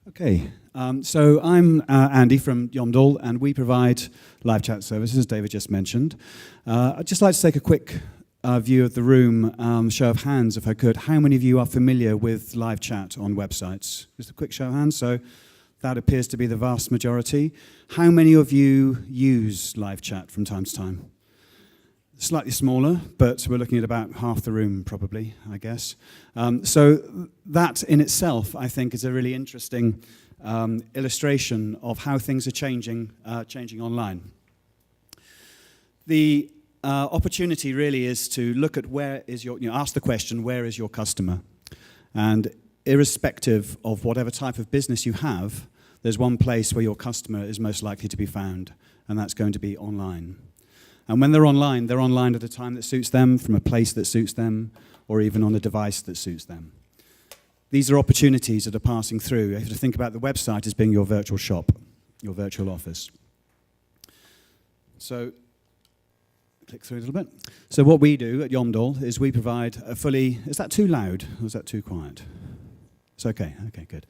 Okay, so I'm Andy from Yomdel, and we provide live chat services, as David just mentioned. I'd just like to take a quick view of the room, show of hands if I could. How many of you are familiar with live chat on websites? Just a quick show of hands. So that appears to be the vast majority. How many of you use live chat from time to time? Slightly smaller, but we're looking at about half the room probably, I guess. So that in itself, I think, is a really interesting illustration of how things are changing online. The opportunity really is to look at where is your, ask the question, where is your customer? And irrespective of whatever type of business you have, there's one place where your customer is most likely to be found, and that's going to be online. And when they're online at a time that suits them, from a place that suits them, or even on a device that suits them. These are opportunities that are passing through. You have to think about the website as being your virtual shop, your virtual office. So, click through a little bit. So what we do at Yomdel is we provide a fully, is that too loud or is that too quiet? It's okay, good.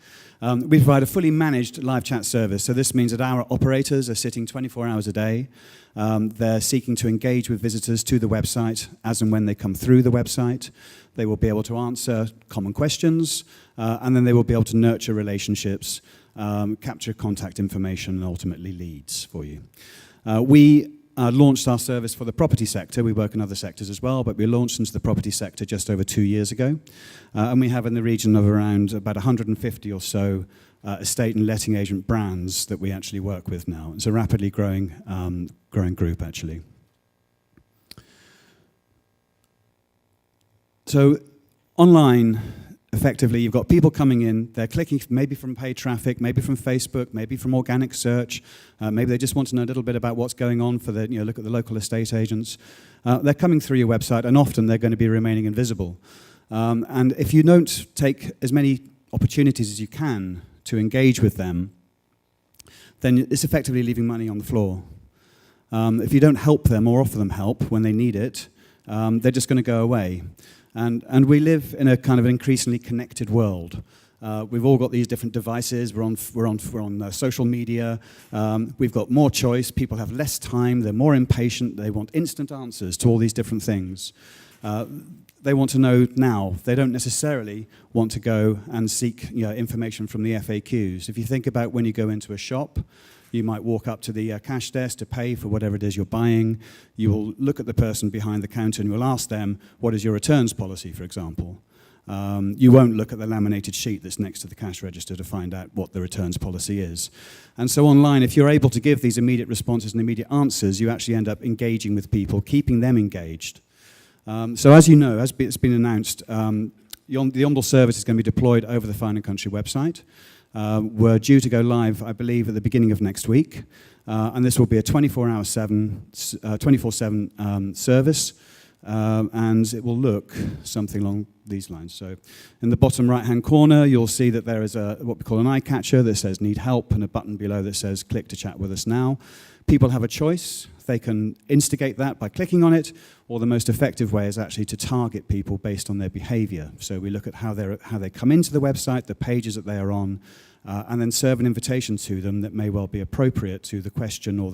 We provide a fully managed live chat service. So this means that our operators are sitting 24 hours a day. They're seeking to engage with visitors to the website as and when they come through the website. They will be able to answer common questions, and then they will be able to nurture relationships, capture contact information, and ultimately leads for you. We launched our service for the property sector. We work in other sectors as well, but we launched into the property sector just over 2 years ago. And we have in the region of around about 150 or so estate and letting agent brands that we actually work with now. It's a rapidly growing group, actually. So online, effectively, you've got people coming in, they're clicking maybe from paid traffic, maybe from Facebook, maybe from organic search, maybe they just want to know a little bit about what's going on for the, look at the local estate agents. They're coming through your website, and often they're going to be remaining invisible. And if you don't take as many opportunities as you can to engage with them, then it's effectively leaving money on the floor. If you don't help them or offer them help when they need it, they're just going to go away. And we live in a kind of increasingly connected world. We've all got these different devices. We're on social media. We've got more choice. People have less time. They're more impatient. They want instant answers to all these different things. They want to know now. They don't necessarily want to go and seek information from the FAQs. If you think about when you go into a shop, you might walk up to the cash desk to pay for whatever it is you're buying. You will look at the person behind the counter and you'll ask them, what is your returns policy, for example? You won't look at the laminated sheet that's next to the cash register to find out what the returns policy is. And so online, if you're able to give these immediate responses and immediate answers, you actually end up engaging with people, keeping them engaged. So as you know, as it's been announced, the Yomdel service is going to be deployed over the Fine & Country website. We're due to go live, I believe, at the beginning of next week. And this will be a 24/7 service. And it will look something along these lines. So in the bottom right-hand corner, you'll see that there is what we call an eye catcher that says need help, and a button below that says click to chat with us now. People have a choice. They can instigate that by clicking on it, or the most effective way is actually to target people based on their behavior. So we look at how they come into the website, the pages that they are on, and then serve an invitation to them that may well be appropriate to the question or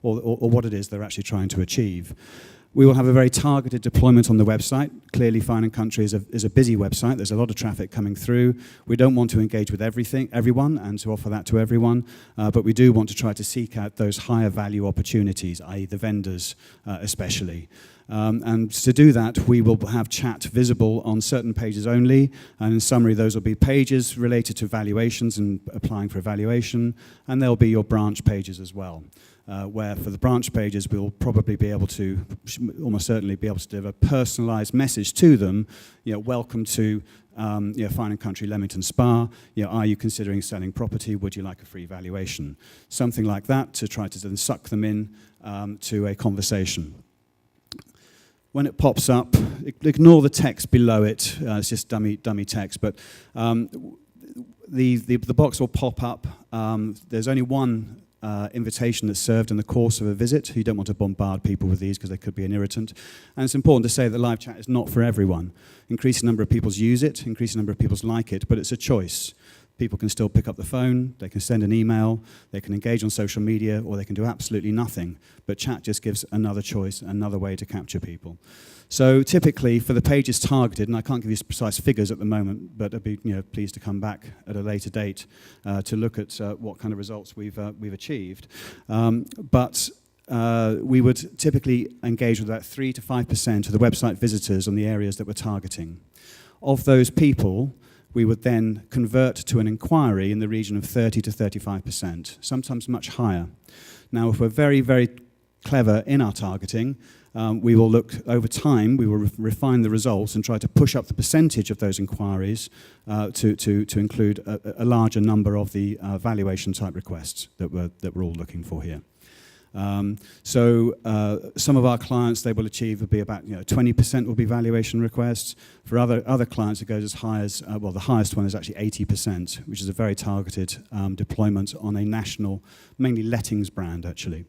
what it is they're actually trying to achieve. We will have a very targeted deployment on the website. Clearly, Fine & Country is a busy website. There's a lot of traffic coming through. We don't want to engage with everyone, and to offer that to everyone, but we do want to try to seek out those higher value opportunities, i.e. the vendors especially. And to do that, we will have chat visible on certain pages only, and in summary, those will be pages related to valuations and applying for a valuation, and there'll be your branch pages as well. Where for the branch pages, we'll probably be able to, almost certainly be able to deliver a personalised message to them, welcome to Fine & Country Leamington Spa, are you considering selling property, would you like a free valuation? Something like that to try to then suck them in to a conversation. When it pops up, ignore the text below it, it's just dummy text, but the box will pop up. There's only one invitation that's served in the course of a visit. You don't want to bombard people with these because they could be an irritant. And it's important to say that live chat is not for everyone. Increasing number of people use it, increasing number of people like it, but it's a choice. People can still pick up the phone, they can send an email, they can engage on social media, or they can do absolutely nothing. But chat just gives another choice, another way to capture people. So typically, for the pages targeted, and I can't give you precise figures at the moment, but I'd be pleased to come back at a later date to look at what kind of results we've achieved. But we would typically engage with about 3 to 5% of the website visitors on the areas that we're targeting. Of those people, we would then convert to an inquiry in the region of 30 to 35%, sometimes much higher. Now, if we're very, very clever in our targeting, we will look over time, we will refine the results and try to push up the percentage of those inquiries to include a larger number of the valuation type requests that we're all looking for here. Some of our clients, they will achieve would be about 20% will be valuation requests. For other clients, it goes as high as the highest one is actually 80%, which is a very targeted deployment on a national, mainly lettings brand actually.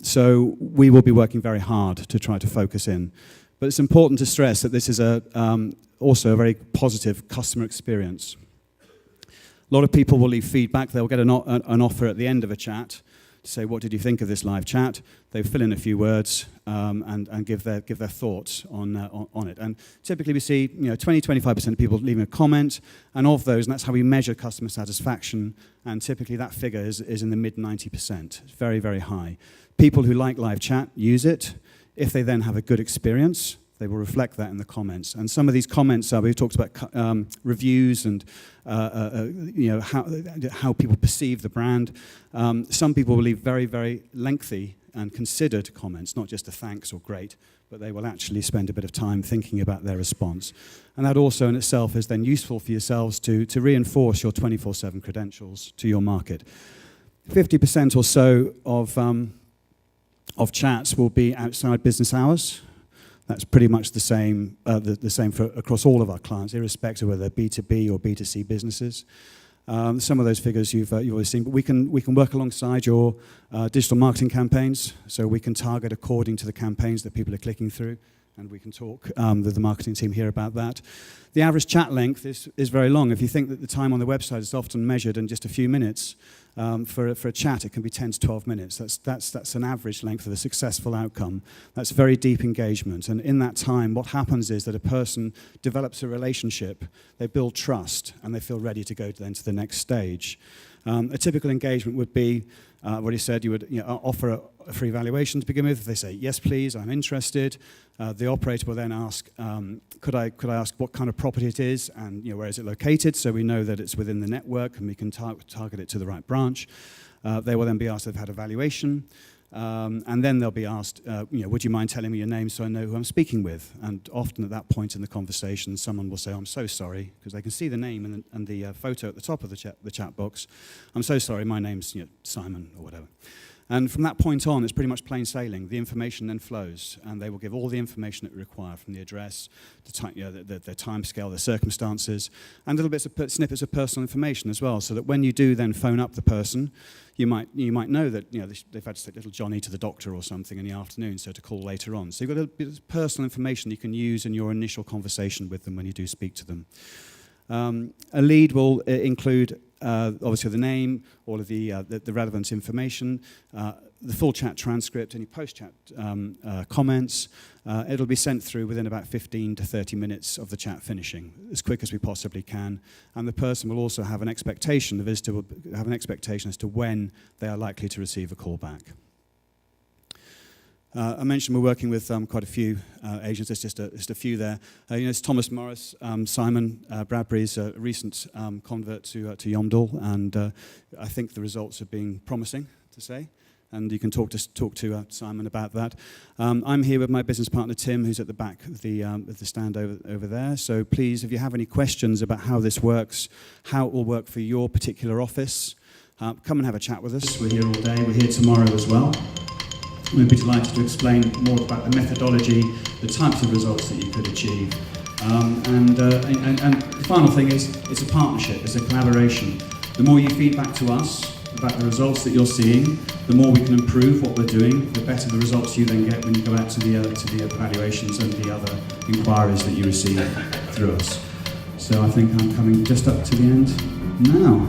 So we will be working very hard to try to focus in, but it's important to stress that this is also a very positive customer experience. A lot of people will leave feedback. They'll get an offer at the end of a chat. Say, what did you think of this live chat? They fill in a few words and give their thoughts on it. And typically we see 20-25% of people leaving a comment, and of those, and that's how we measure customer satisfaction, and typically that figure is in the mid-90%. It's very, very high. People who like live chat use it. If they then have a good experience, they will reflect that in the comments. And some of these comments, we've talked about reviews and how people perceive the brand. Some people will leave very, very lengthy and considered comments, not just a thanks or great, but they will actually spend a bit of time thinking about their response. And that also in itself is then useful for yourselves to reinforce your 24/7 credentials to your market. 50% or so of chats will be outside business hours. That's pretty much the same for across all of our clients, irrespective of whether they're B2B or B2C businesses. Some of those figures you've already seen, but we can work alongside your digital marketing campaigns, so we can target according to the campaigns that people are clicking through, and we can talk with the marketing team here about that. The average chat length is very long. If you think that the time on the website is often measured in just a few minutes, for a chat it can be 10 to 12 minutes. That's an average length of a successful outcome. That's very deep engagement, and in that time what happens is that a person develops a relationship, they build trust, and they feel ready to go then to the next stage. A typical engagement would be, I've already said, you would offer a free valuation to begin with. If they say, yes please, I'm interested, the operator will then ask, could I ask what kind of property it is, and where is it located, so we know that it's within the network and we can target it to the right branch. They will then be asked if they've had a valuation, and then they'll be asked, would you mind telling me your name so I know who I'm speaking with? And often at that point in the conversation, someone will say, I'm so sorry, because they can see the name and the photo at the top of the chat box. I'm so sorry, my name's Simon or whatever. And from that point on, it's pretty much plain sailing. The information then flows, and they will give all the information that we require, from the address, the time scale, the circumstances, and little bits of snippets of personal information as well, so that when you do then phone up the person, you might know that they've had to take little Johnny to the doctor or something in the afternoon, so to call later on. So you've got a bit of personal information you can use in your initial conversation with them when you do speak to them. A lead will include obviously the name, all of the relevant information, the full chat transcript, any post-chat comments. It'll be sent through within about 15 to 30 minutes of the chat finishing, as quick as we possibly can. And the person will also have an expectation, the visitor will have an expectation as to when they are likely to receive a call back. I mentioned we're working with quite a few agents. There's just a few there. It's Thomas Morris, Simon Bradbury's a recent convert to Yomdel, and I think the results have been promising, to say. And you can talk to Simon about that. I'm here with my business partner Tim, who's at the back of the stand over there. So please, if you have any questions about how this works, how it will work for your particular office, come and have a chat with us. We're here all day. We're here tomorrow as well. We'd be delighted to explain more about the methodology, the types of results that you could achieve. And the final thing is, it's a partnership, it's a collaboration. The more you feed back to us about the results that you're seeing, the more we can improve what we're doing, the better the results you then get when you go out to the evaluations and the other inquiries that you receive through us. So I think I'm coming just up to the end. Now,